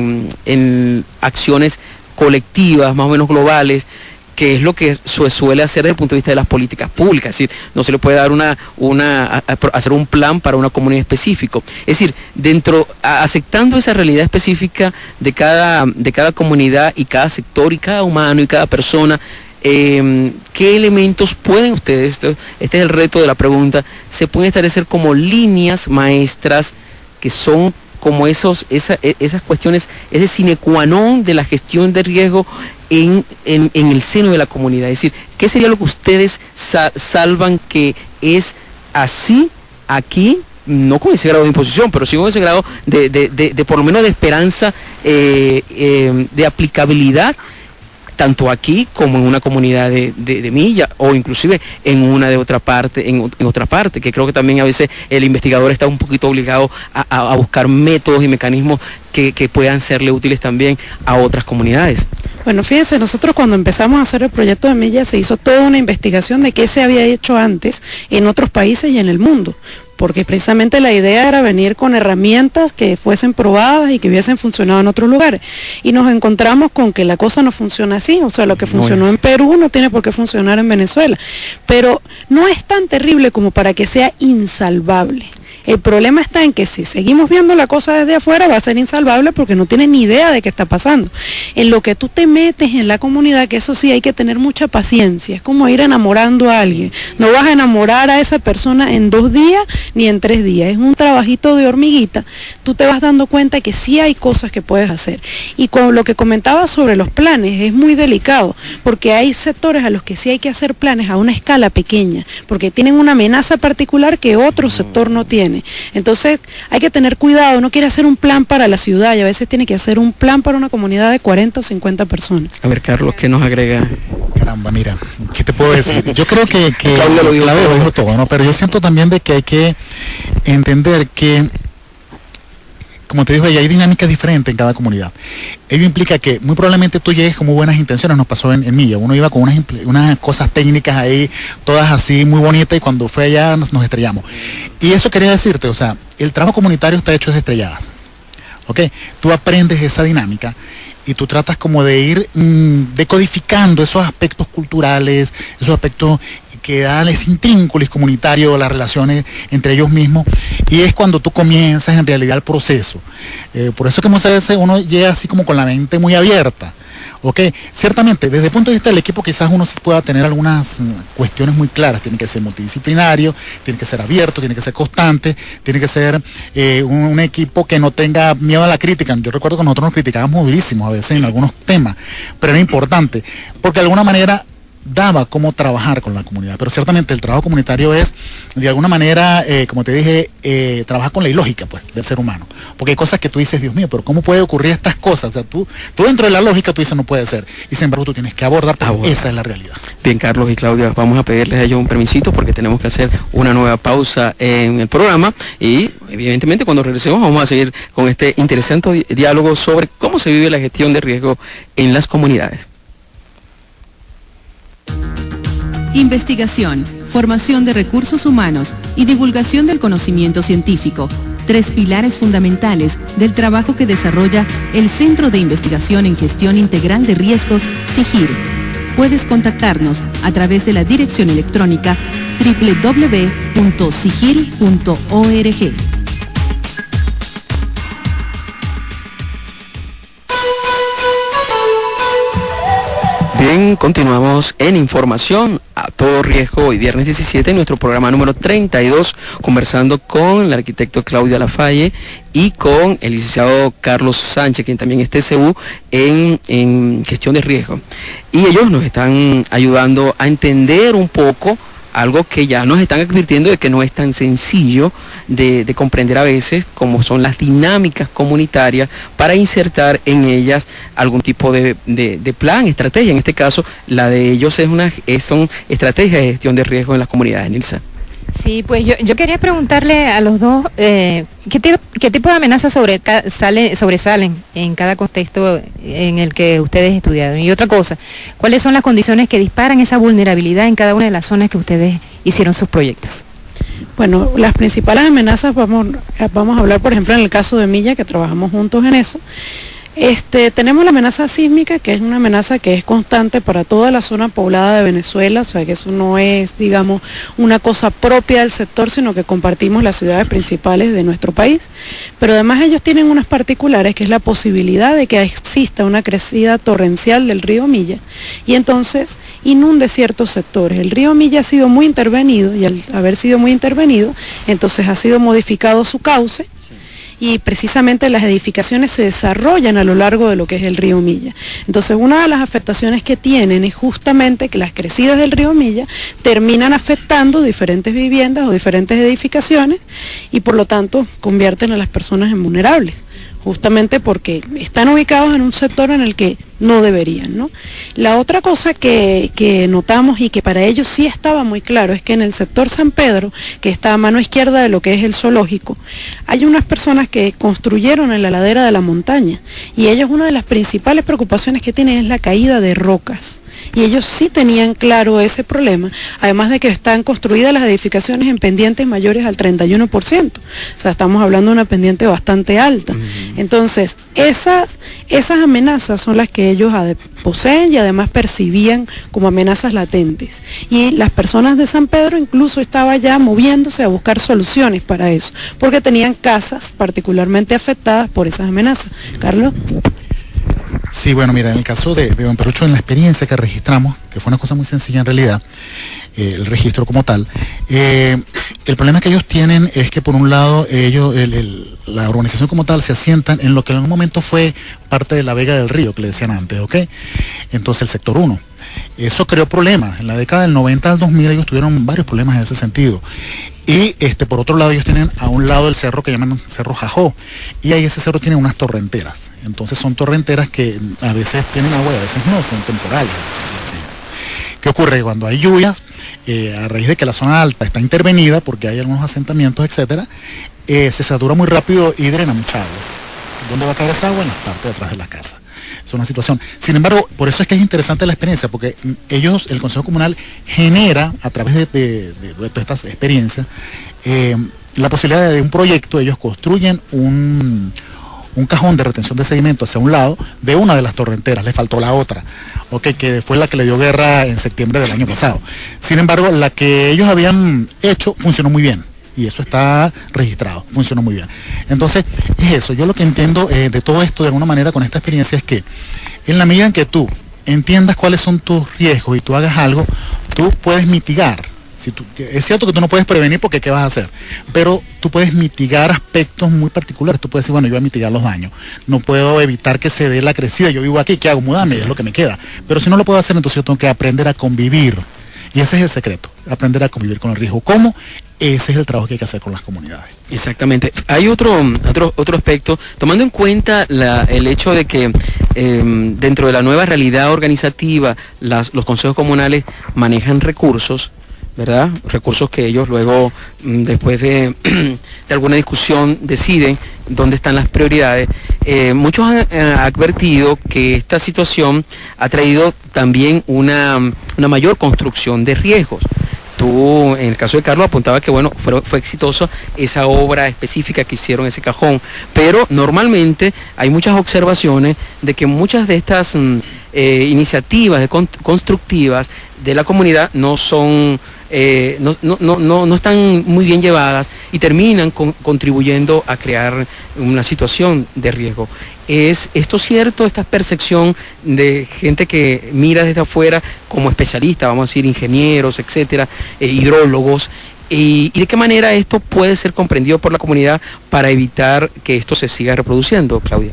acciones colectivas, más o menos globales, que es lo que se suele hacer desde el punto de vista de las políticas públicas. Es decir, no se le puede dar hacer un plan para una comunidad específico. Es decir, aceptando esa realidad específica de cada comunidad y cada sector y cada humano y cada persona, ¿qué elementos pueden ustedes, este es el reto de la pregunta, se pueden establecer como líneas maestras que son como esas cuestiones, ese sine qua non de la gestión de riesgo en el seno de la comunidad? Es decir, ¿qué sería lo que ustedes salvan que es así aquí? No con ese grado de imposición, pero sí con ese grado de por lo menos de esperanza, de aplicabilidad, tanto aquí como en una comunidad de Milla, o inclusive en una de otra parte, en otra parte, que creo que también a veces el investigador está un poquito obligado a buscar métodos y mecanismos que puedan serle útiles también a otras comunidades. Bueno, fíjense, nosotros cuando empezamos a hacer el proyecto de Milla se hizo toda una investigación de qué se había hecho antes en otros países y en el mundo, porque precisamente la idea era venir con herramientas que fuesen probadas y que hubiesen funcionado en otros lugares. Y nos encontramos con que la cosa no funciona así, o sea, lo que funcionó en Perú no tiene por qué funcionar en Venezuela. Pero no es tan terrible como para que sea insalvable. El problema está en que si seguimos viendo la cosa desde afuera va a ser insalvable porque no tienen ni idea de qué está pasando. En lo que tú te metes en la comunidad, que eso sí hay que tener mucha paciencia, es como ir enamorando a alguien. No vas a enamorar a esa persona en 2 días ni en 3 días, es un trabajito de hormiguita. Tú te vas dando cuenta que sí hay cosas que puedes hacer. Y con lo que comentaba sobre los planes, es muy delicado, porque hay sectores a los que sí hay que hacer planes a una escala pequeña, porque tienen una amenaza particular que otro sector no tiene. Entonces hay que tener cuidado, uno quiere hacer un plan para la ciudad y a veces tiene que hacer un plan para una comunidad de 40 o 50 personas. A ver, Carlos, ¿qué nos agrega? Caramba, mira, ¿qué te puedo decir? Yo creo que Claudia lo dijo todo, ¿no? Pero yo siento también de que hay que entender que, como te digo, hay dinámicas diferentes en cada comunidad. Ello implica que muy probablemente tú llegues con muy buenas intenciones, nos pasó en Milla, uno iba con unas cosas técnicas ahí, todas así muy bonitas, y cuando fue allá nos estrellamos. Y eso quería decirte, o sea, el trabajo comunitario está hecho de estrelladas, ¿ok? Tú aprendes esa dinámica y tú tratas como de ir decodificando esos aspectos culturales, esos aspectos que dan ese intrínculis comunitario, las relaciones entre ellos mismos, y es cuando tú comienzas en realidad el proceso. Por eso que muchas veces uno llega así como con la mente muy abierta, ¿ok? Ciertamente, desde el punto de vista del equipo quizás uno sí pueda tener algunas cuestiones muy claras, tiene que ser multidisciplinario, tiene que ser abierto, tiene que ser constante, tiene que ser un equipo que no tenga miedo a la crítica. Yo recuerdo que nosotros nos criticábamos durísimos a veces en algunos temas, pero era importante, porque de alguna manera daba cómo trabajar con la comunidad, pero ciertamente el trabajo comunitario es, de alguna manera, como te dije, trabajar con la ilógica, pues, del ser humano, porque hay cosas que tú dices, Dios mío, pero ¿cómo puede ocurrir estas cosas? O sea, tú dentro de la lógica tú dices no puede ser, y sin embargo tú tienes que abordar, porque esa es la realidad. Bien, Carlos y Claudia, vamos a pedirles a ellos un permisito porque tenemos que hacer una nueva pausa en el programa y evidentemente cuando regresemos vamos a seguir con este interesante diálogo sobre cómo se vive la gestión de riesgo en las comunidades. Investigación, formación de recursos humanos y divulgación del conocimiento científico, 3 pilares fundamentales del trabajo que desarrolla el Centro de Investigación en Gestión Integral de Riesgos, SIGIR. Puedes contactarnos a través de la dirección electrónica www.sigir.org. Bien, continuamos en información a todo riesgo hoy viernes 17 en nuestro programa número 32 conversando con el arquitecto Claudia Lafalle y con el licenciado Carlos Sánchez, quien también es TCU en gestión de riesgo. Y ellos nos están ayudando a entender un poco algo que ya nos están advirtiendo de que no es tan sencillo de comprender a veces, como son las dinámicas comunitarias para insertar en ellas algún tipo de plan, estrategia. En este caso, la de ellos son estrategias de gestión de riesgo en las comunidades, Nilsa. Sí, pues yo quería preguntarle a los dos qué tipo de amenazas sobresalen en cada contexto en el que ustedes estudiaron. Y otra cosa, ¿cuáles son las condiciones que disparan esa vulnerabilidad en cada una de las zonas que ustedes hicieron sus proyectos? Bueno, las principales amenazas, vamos a hablar por ejemplo en el caso de Milla, que trabajamos juntos en eso. Tenemos la amenaza sísmica, que es una amenaza que es constante para toda la zona poblada de Venezuela, o sea que eso no es, digamos, una cosa propia del sector, sino que compartimos las ciudades principales de nuestro país. Pero además ellos tienen unas particulares, que es la posibilidad de que exista una crecida torrencial del río Milla, y entonces inunde ciertos sectores. El río Milla ha sido muy intervenido, y al haber sido muy intervenido, entonces ha sido modificado su cauce, y precisamente las edificaciones se desarrollan a lo largo de lo que es el río Milla. Entonces una de las afectaciones que tienen es justamente que las crecidas del río Milla terminan afectando diferentes viviendas o diferentes edificaciones y por lo tanto convierten a las personas en vulnerables, justamente porque están ubicados en un sector en el que no deberían, ¿no? La otra cosa que notamos y que para ellos sí estaba muy claro es que en el sector San Pedro, que está a mano izquierda de lo que es el zoológico, hay unas personas que construyeron en la ladera de la montaña y ellos una de las principales preocupaciones que tienen es la caída de rocas. Y ellos sí tenían claro ese problema, además de que están construidas las edificaciones en pendientes mayores al 31%. O sea, estamos hablando de una pendiente bastante alta. Entonces, esas amenazas son las que ellos poseen y además percibían como amenazas latentes. Y las personas de San Pedro incluso estaban ya moviéndose a buscar soluciones para eso, porque tenían casas particularmente afectadas por esas amenazas. Carlos. Sí, bueno, mira, en el caso de Don Perucho, en la experiencia que registramos, que fue una cosa muy sencilla en realidad, el registro como tal, el problema que ellos tienen es que por un lado la urbanización como tal se asientan en lo que en un momento fue parte de la Vega del Río, que le decían antes, ¿ok? Entonces el sector 1. Eso creó problemas. En la década del 90 al 2000 ellos tuvieron varios problemas en ese sentido. Y por otro lado ellos tienen a un lado el cerro que llaman Cerro Jajó. Y ahí ese cerro tiene unas torrenteras. Entonces son torrenteras que a veces tienen agua y a veces no, son temporales. ¿Qué ocurre? Cuando hay lluvias, a raíz de que la zona alta está intervenida, porque hay algunos asentamientos, etcétera, se satura muy rápido y drena mucha agua. ¿Dónde va a caer esa agua? En la parte de atrás de la casa. Es una situación. Sin embargo, por eso es que es interesante la experiencia, porque el Consejo Comunal genera, a través de todas estas experiencias, la posibilidad de un proyecto. Ellos construyen un cajón de retención de sedimento hacia un lado de una de las torrenteras, le faltó la otra, que fue la que le dio guerra en septiembre del año pasado. Sin embargo, la que ellos habían hecho funcionó muy bien. Y eso está registrado, funcionó muy bien. Entonces, es eso. Yo lo que entiendo de todo esto, de alguna manera, con esta experiencia, es que en la medida en que tú entiendas cuáles son tus riesgos y tú hagas algo, tú puedes mitigar. Es cierto que tú no puedes prevenir porque ¿qué vas a hacer? Pero tú puedes mitigar aspectos muy particulares. Tú puedes decir, bueno, yo voy a mitigar los daños. No puedo evitar que se dé la crecida. Yo vivo aquí, ¿qué hago? Mudarme, es lo que me queda. Pero si no lo puedo hacer, entonces yo tengo que aprender a convivir. Y ese es el secreto, aprender a convivir con el riesgo. ¿Cómo? Ese es el trabajo que hay que hacer con las comunidades. Exactamente. Hay otro aspecto, tomando en cuenta el hecho de que dentro de la nueva realidad organizativa, los consejos comunales manejan recursos, ¿verdad? Recursos que ellos luego, después de alguna discusión, deciden dónde están las prioridades. Muchos han advertido que esta situación ha traído también una mayor construcción de riesgos. Tú, en el caso de Carlos, apuntaba que bueno, fue exitosa esa obra específica que hicieron, ese cajón, pero normalmente hay muchas observaciones de que muchas de estas iniciativas constructivas de la comunidad no son no están muy bien llevadas y terminan contribuyendo a crear una situación de riesgo. ¿Es esto cierto, esta percepción de gente que mira desde afuera como especialistas, vamos a decir ingenieros, etcétera, hidrólogos? ¿Y de qué manera esto puede ser comprendido por la comunidad para evitar que esto se siga reproduciendo, Claudia?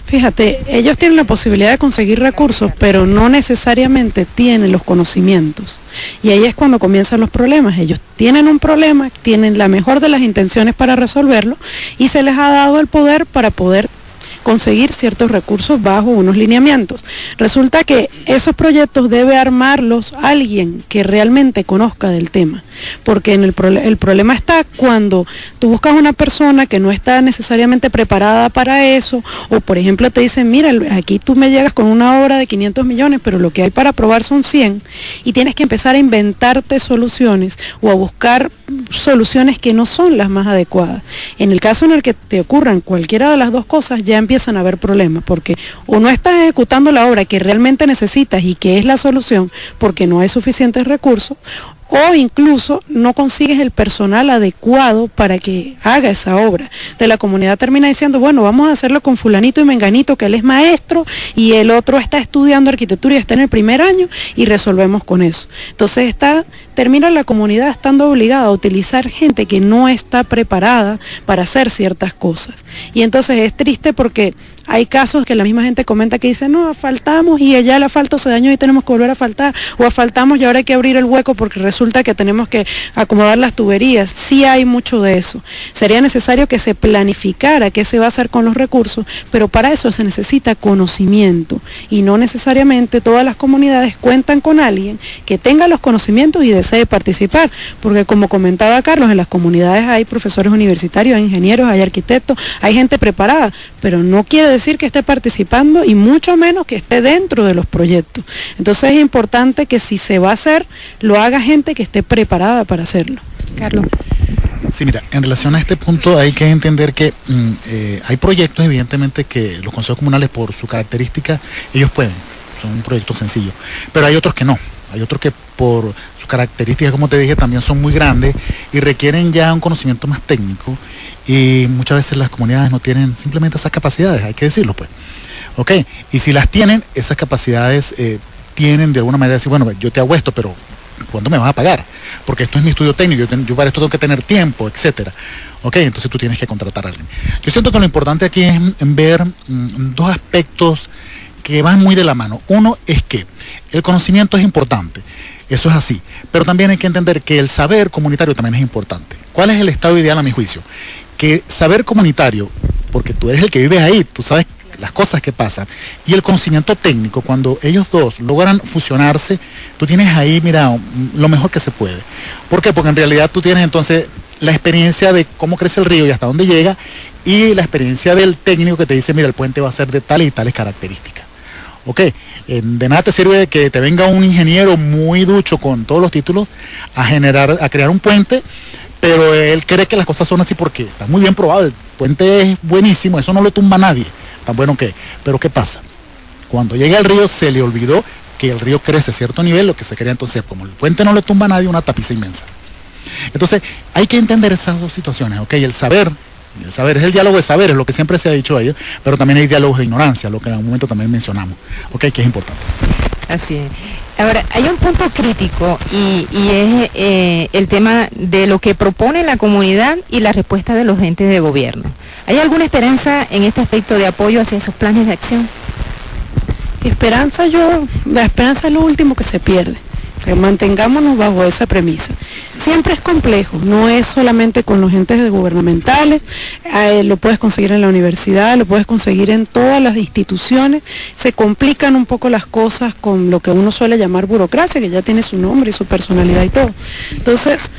Fíjate, ellos tienen la posibilidad de conseguir recursos, pero no necesariamente tienen los conocimientos. Y ahí es cuando comienzan los problemas. Ellos tienen un problema, tienen la mejor de las intenciones para resolverlo y se les ha dado el poder para poder conseguir ciertos recursos bajo unos lineamientos. Resulta que esos proyectos debe armarlos alguien que realmente conozca del tema, porque el problema está cuando tú buscas una persona que no está necesariamente preparada para eso, o por ejemplo te dicen, mira, aquí tú me llegas con una obra de 500 millones, pero lo que hay para probar son 100, y tienes que empezar a inventarte soluciones o a buscar soluciones que no son las más adecuadas. En el caso en el que te ocurran cualquiera de las dos cosas, ya empiezan a haber problemas, porque o no estás ejecutando la obra que realmente necesitas y que es la solución, porque no hay suficientes recursos, o incluso no consigues el personal adecuado para que haga esa obra. De la comunidad termina diciendo, bueno, vamos a hacerlo con fulanito y menganito, que él es maestro y el otro está estudiando arquitectura y está en el primer año, y resolvemos con eso. Entonces termina la comunidad estando obligada a utilizar gente que no está preparada para hacer ciertas cosas. Y entonces es triste porque hay casos que la misma gente comenta que dice, no, asfaltamos y ya el asfalto se dañó y tenemos que volver a asfaltar, o asfaltamos y ahora hay que abrir el hueco porque resulta que tenemos que acomodar las tuberías. Sí hay mucho de eso. Sería necesario que se planificara qué se va a hacer con los recursos, pero para eso se necesita conocimiento y no necesariamente todas las comunidades cuentan con alguien que tenga los conocimientos y desee participar, porque como comentaba Carlos, en las comunidades hay profesores universitarios, hay ingenieros, hay arquitectos, hay gente preparada, pero no quiere decir que esté participando y mucho menos que esté dentro de los proyectos. Entonces es importante que si se va a hacer, lo haga gente que esté preparada para hacerlo. Carlos. Sí, mira, en relación a este punto hay que entender que hay proyectos evidentemente que los consejos comunales por su característica, ellos pueden, son un proyecto sencillo, pero hay otros que no. Hay otros que por sus características, como te dije, también son muy grandes y requieren ya un conocimiento más técnico, y muchas veces las comunidades no tienen simplemente esas capacidades, hay que decirlo pues. Ok, y si las tienen, esas capacidades tienen de alguna manera decir, bueno, yo te hago esto, pero ¿cuándo me vas a pagar? Porque esto es mi estudio técnico, yo para esto tengo que tener tiempo, etcétera. Ok, entonces tú tienes que contratar a alguien. Yo siento que lo importante aquí es ver dos aspectos que van muy de la mano. Uno es que el conocimiento es importante, eso es así, pero también hay que entender que el saber comunitario también es importante. ¿Cuál es el estado ideal a mi juicio? Que saber comunitario, porque tú eres el que vives ahí, tú sabes las cosas que pasan, y el conocimiento técnico, cuando ellos dos logran fusionarse, tú tienes ahí, mira, lo mejor que se puede. ¿Por qué? Porque en realidad tú tienes entonces la experiencia de cómo crece el río y hasta dónde llega, y la experiencia del técnico que te dice, mira, el puente va a ser de tales y tales características. Ok, de nada te sirve que te venga un ingeniero muy ducho con todos los títulos a crear un puente, pero él cree que las cosas son así porque está muy bien probado, el puente es buenísimo, eso no lo tumba a nadie, tan bueno que, pero ¿qué pasa? Cuando llega el río se le olvidó que el río crece a cierto nivel, lo que se crea entonces, como el puente no le tumba a nadie, una tapiza inmensa. Entonces hay que entender esas dos situaciones, ok, el saber es el diálogo de saber, es lo que siempre se ha dicho a ellos, pero también hay diálogos de ignorancia, lo que en algún momento también mencionamos, ok, que es importante. Así es. Ahora, hay un punto crítico y es el tema de lo que propone la comunidad y la respuesta de los entes de gobierno. ¿Hay alguna esperanza en este aspecto de apoyo hacia esos planes de acción? La esperanza es lo último que se pierde. Mantengámonos bajo esa premisa. Siempre es complejo, no es solamente con los entes gubernamentales, lo puedes conseguir en la universidad, lo puedes conseguir en todas las instituciones. Se complican un poco las cosas con lo que uno suele llamar burocracia, que ya tiene su nombre y su personalidad y todo. Entonces,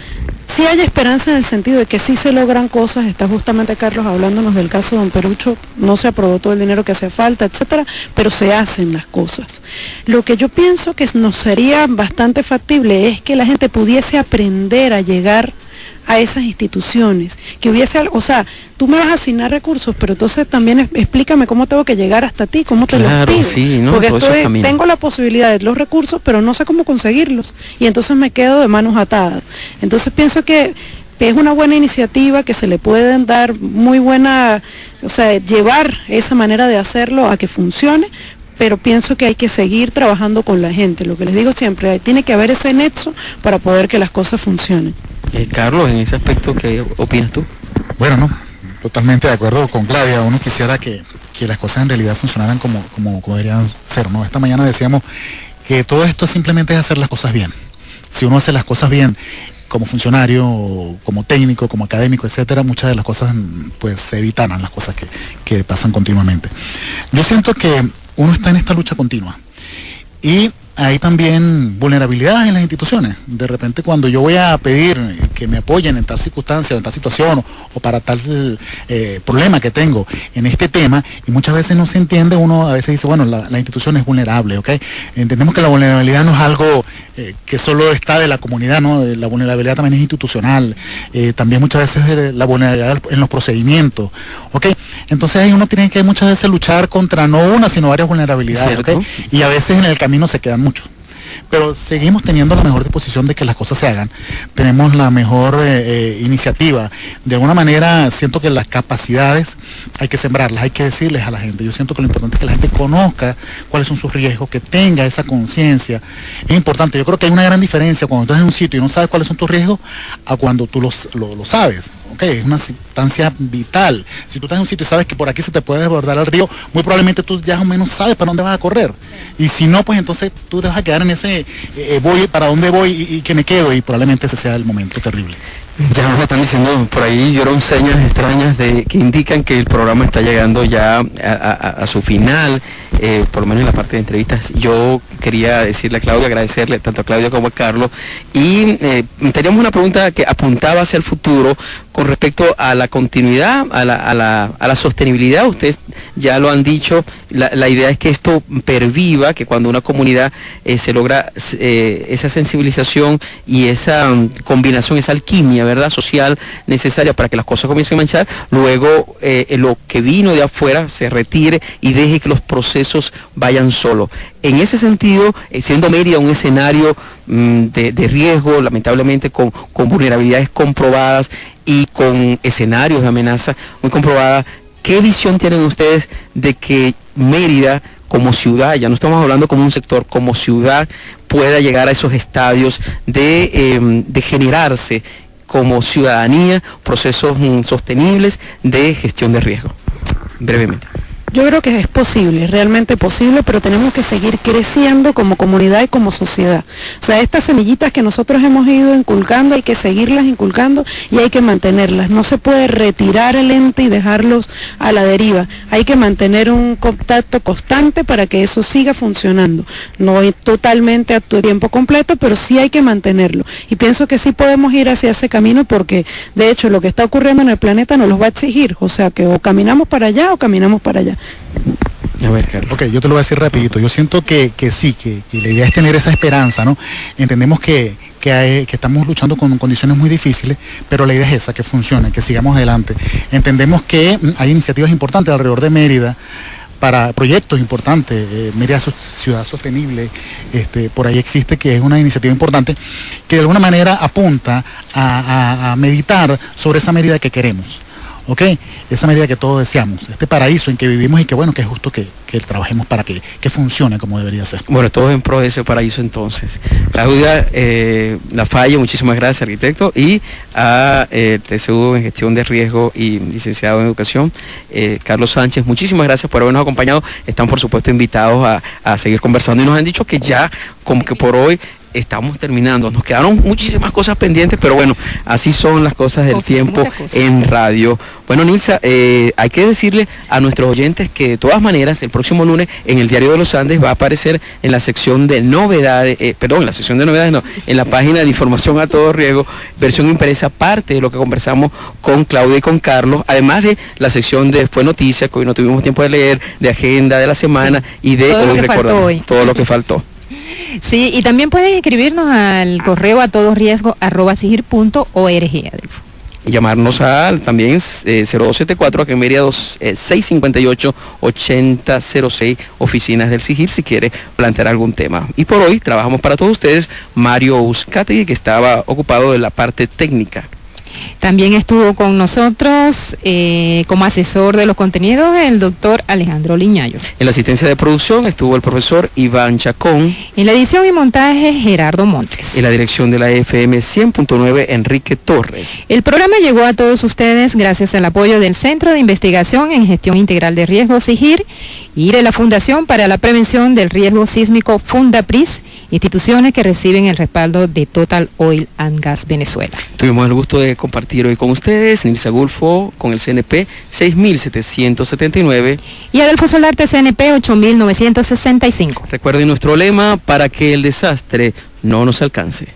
sí hay esperanza en el sentido de que sí se logran cosas. Está justamente Carlos hablándonos del caso de Don Perucho, no se aprobó todo el dinero que hacía falta, etcétera, pero se hacen las cosas. Lo que yo pienso que nos sería bastante factible es que la gente pudiese aprender a llegar a esas instituciones, que hubiese, o sea, tú me vas a asignar recursos, pero entonces también explícame cómo tengo que llegar hasta ti, cómo te los pido, sí, ¿no? Porque tengo la posibilidad de los recursos, pero no sé cómo conseguirlos, y entonces me quedo de manos atadas. Entonces pienso que es una buena iniciativa, que se le pueden dar muy buena, o sea, llevar esa manera de hacerlo a que funcione, pero pienso que hay que seguir trabajando con la gente. Lo que les digo siempre, tiene que haber ese nexo para poder que las cosas funcionen. Carlos, en ese aspecto, ¿qué opinas tú? Bueno, no, totalmente de acuerdo con Claudia. Uno quisiera que las cosas en realidad funcionaran como deberían ser, ¿no? Esta mañana decíamos que todo esto simplemente es hacer las cosas bien. Si uno hace las cosas bien como funcionario, como técnico, como académico, etcétera, muchas de las cosas pues se evitarán, las cosas que pasan continuamente. Yo siento que uno está en esta lucha continua y hay también vulnerabilidades en las instituciones. De repente, cuando yo voy a pedir que me apoyen en tal circunstancia o en tal situación o para tal problema que tengo en este tema, y muchas veces no se entiende, uno a veces dice, bueno, la institución es vulnerable, ¿ok? Entendemos que la vulnerabilidad no es algo que solo está de la comunidad, ¿no? La vulnerabilidad también es institucional, también muchas veces la vulnerabilidad en los procedimientos, ¿ok? Entonces ahí uno tiene que muchas veces luchar contra no una, sino varias vulnerabilidades, ¿ok? Y a veces en el camino se quedan mucho. Pero seguimos teniendo la mejor disposición de que las cosas se hagan, tenemos la mejor iniciativa. De alguna manera siento que las capacidades hay que sembrarlas, hay que decirles a la gente. Yo siento que lo importante es que la gente conozca cuáles son sus riesgos, que tenga esa conciencia. Es importante, yo creo que hay una gran diferencia cuando estás en un sitio y no sabes cuáles son tus riesgos a cuando tú lo sabes. Okay, es una circunstancia vital. Si tú estás en un sitio y sabes que por aquí se te puede desbordar el río, muy probablemente tú ya o menos sabes para dónde vas a correr. Y si no, pues entonces tú te vas a quedar en ese voy, para dónde voy y que me quedo, y probablemente ese sea el momento terrible. Ya nos están diciendo por ahí, lloran señas extrañas que indican que el programa está llegando ya a su final, por lo menos en la parte de entrevistas. Yo quería decirle a Claudia, agradecerle tanto a Claudia como a Carlos, y teníamos una pregunta que apuntaba hacia el futuro con respecto a la continuidad, a la sostenibilidad. Ustedes ya lo han dicho, la idea es que esto perviva, que cuando una comunidad se logra esa sensibilización y esa combinación, esa alquimia, ¿verdad?, social necesaria para que las cosas comiencen a marchar, luego lo que vino de afuera se retire y deje que los procesos vayan solos. En ese sentido, siendo Mérida un escenario de riesgo, lamentablemente con vulnerabilidades comprobadas y con escenarios de amenaza muy comprobadas, ¿qué visión tienen ustedes de que Mérida como ciudad, ya no estamos hablando como un sector, como ciudad, pueda llegar a esos estadios de generarse como ciudadanía procesos sostenibles de gestión de riesgo? Brevemente. Yo creo que es posible, realmente posible, pero tenemos que seguir creciendo como comunidad y como sociedad. O sea, estas semillitas que nosotros hemos ido inculcando, hay que seguirlas inculcando y hay que mantenerlas. No se puede retirar el ente y dejarlos a la deriva. Hay que mantener un contacto constante para que eso siga funcionando. No totalmente a tiempo completo, pero sí hay que mantenerlo. Y pienso que sí podemos ir hacia ese camino porque, de hecho, lo que está ocurriendo en el planeta nos los va a exigir. O sea, que o caminamos para allá o caminamos para allá. A ver, Carlos. Ok, yo te lo voy a decir rapidito. Yo siento que sí, que la idea es tener esa esperanza, ¿no? Entendemos que estamos luchando con condiciones muy difíciles, pero la idea es esa, que funcione, que sigamos adelante. Entendemos que hay iniciativas importantes alrededor de Mérida para proyectos importantes, Mérida Ciudad Sostenible, por ahí existe, que es una iniciativa importante que de alguna manera apunta a meditar sobre esa Mérida que queremos. ¿ok? Esa medida que todos deseamos, este paraíso en que vivimos y que bueno, que es justo que trabajemos para que funcione como debería ser. Bueno, todos en pro de ese paraíso entonces. Claudia Lafalle, muchísimas gracias, arquitecto, y a TCU en gestión de riesgo y licenciado en educación, Carlos Sánchez, muchísimas gracias por habernos acompañado. Están por supuesto invitados a seguir conversando y nos han dicho que ya como que por hoy estamos terminando, nos quedaron muchísimas cosas pendientes, pero bueno, así son las cosas del tiempo en radio. Bueno, Nilsa, hay que decirle a nuestros oyentes que de todas maneras el próximo lunes en el Diario de los Andes va a aparecer en la sección de novedades, en la página de información a todo riesgo, versión impresa, parte de lo que conversamos con Claudia y con Carlos, además de la sección de Fue Noticia, que hoy no tuvimos tiempo de leer, de agenda de la semana y de todo lo que faltó. Sí, y también pueden escribirnos al correo a todoriesgo@sigir.org. Y llamarnos al también 0274 aquí en Mérida 658-8006, oficinas del SIGIR, si quiere plantear algún tema. Y por hoy trabajamos para todos ustedes Mario Uzcategui, que estaba ocupado de la parte técnica. También estuvo con nosotros como asesor de los contenidos el doctor Alejandro Liñayo. En la asistencia de producción estuvo el profesor Iván Chacón. En la edición y montaje Gerardo Montes. En la dirección de la FM 100.9 Enrique Torres. El programa llegó a todos ustedes gracias al apoyo del Centro de Investigación en Gestión Integral de Riesgos SIGIR y de la Fundación para la Prevención del Riesgo Sísmico Fundapris, instituciones que reciben el respaldo de Total Oil and Gas Venezuela. Tuvimos el gusto de compartir hoy con ustedes Nilsa Gulfo con el CNP 6779 y Adelfo Solarte CNP 8965. Recuerden nuestro lema: para que el desastre no nos alcance.